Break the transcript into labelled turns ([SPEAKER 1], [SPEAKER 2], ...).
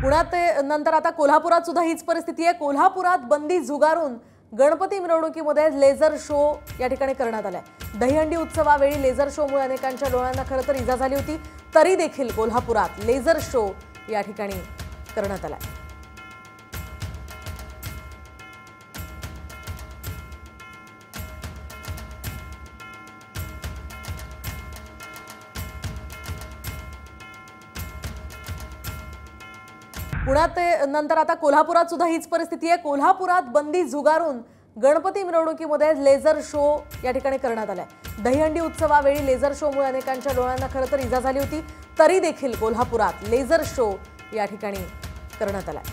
[SPEAKER 1] पुण्यात नंतर आता कोल्हापुरात सुद्धा हीच परिस्थिती आहे। कोल्हापुरात बंदी झुगारून गणपती मिरवणुकीमध्ये लेझर शो या ठिकाणी करण्यात आलाय। दहीहंडी उत्सवावेळी लेझर शोमुळे अनेकांच्या डोळ्यांना खरं तर इजा झाली होती, तरी देखील कोल्हापुरात लेझर शो या ठिकाणी करण्यात आलाय। पुण्यात नंतर आता कोल्हापुरात सुद्धा हीच परिस्थिती आहे। कोल्हापुरात बंदी झुगारून गणपती मिरवणुकीमध्ये लेझर शो या ठिकाणी करण्यात आलाय। दहीहंडी उत्सवावेळी लेझर शोमुळे अनेकांच्या डोळ्यांना खरं तर इजा झाली होती, तरी देखील कोल्हापुरात लेझर शो या ठिकाणी करण्यात आलाय।